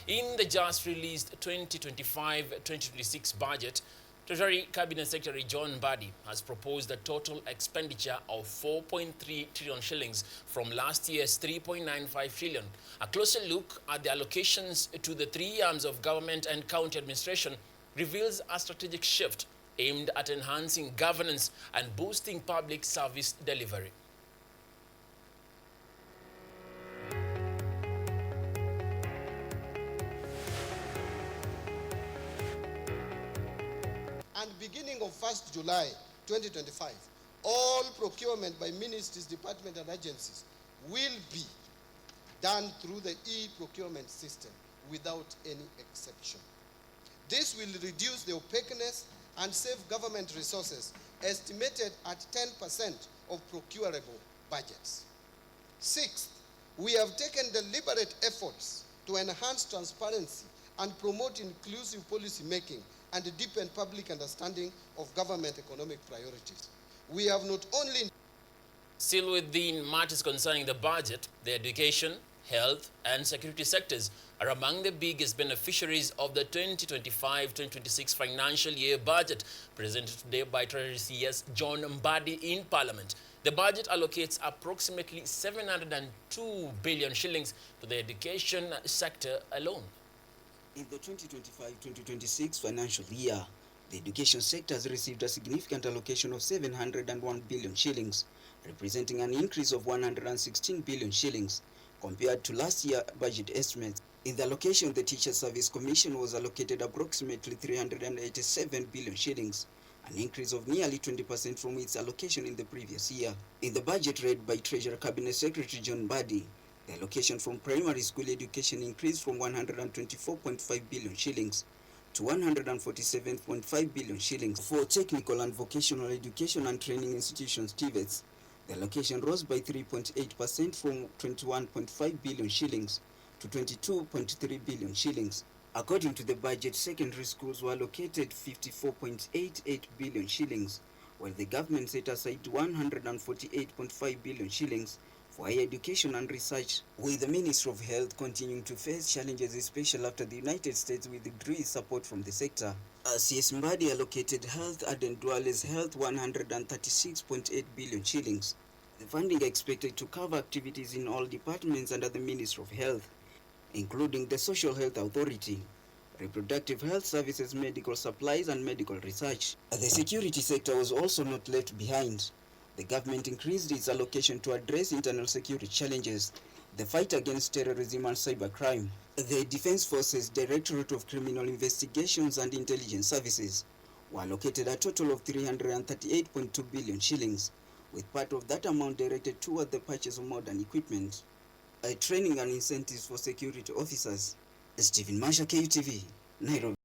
In the just released 2025-2026 budget, Treasury Cabinet Secretary John Mbadi has proposed a total expenditure of 4.3 trillion shillings from last year's 3.95 trillion. A closer look at the allocations to the three arms of government and county administration reveals a strategic shift aimed at enhancing governance and boosting public service delivery. And beginning of 1st July 2025, all procurement by ministries, departments, and agencies will be done through the e-procurement system without any exception. This will reduce the opaqueness and save government resources, estimated at 10% of procurable budgets. Sixth, we have taken deliberate efforts to enhance transparency and promote inclusive policy making and deepen public understanding of government economic priorities. We have not only... Still within matters concerning the budget, the education, health and security sectors are among the biggest beneficiaries of the 2025-2026 financial year budget presented today by Treasury CS John Mbadi in Parliament. The budget allocates approximately 702 billion shillings to the education sector alone. In the 2025-2026 financial year, the education sector has received a significant allocation of 701 billion shillings, representing an increase of 116 billion shillings compared to last year's budget estimates. In the allocation, the Teacher Service Commission was allocated approximately 387 billion shillings, an increase of nearly 20% from its allocation in the previous year. In the budget read by Treasury Cabinet Secretary John Mbadi, the allocation from primary school education increased from 124.5 billion shillings to 147.5 billion shillings. For technical and vocational education and training institutions (TVETs), the allocation rose by 3.8% from 21.5 billion shillings to 22.3 billion shillings. According to the budget, secondary schools were allocated 54.88 billion shillings, while the government set aside 148.5 billion shillings for higher education and research, with the Ministry of Health continuing to face challenges, especially after the United States withdrew its support from the sector. CS Mbadi allocated Health and Duale's Health 136.8 billion shillings. The funding expected to cover activities in all departments under the Ministry of Health, including the Social Health Authority, reproductive health services, medical supplies, and medical research. The security sector was also not left behind. The government increased its allocation to address internal security challenges, the fight against terrorism and cybercrime. The Defense Forces Directorate of Criminal Investigations and Intelligence Services were allocated a total of 338.2 billion shillings, with part of that amount directed toward the purchase of modern equipment, training and incentives for security officers. Stephen Masha, KUTV, Nairobi.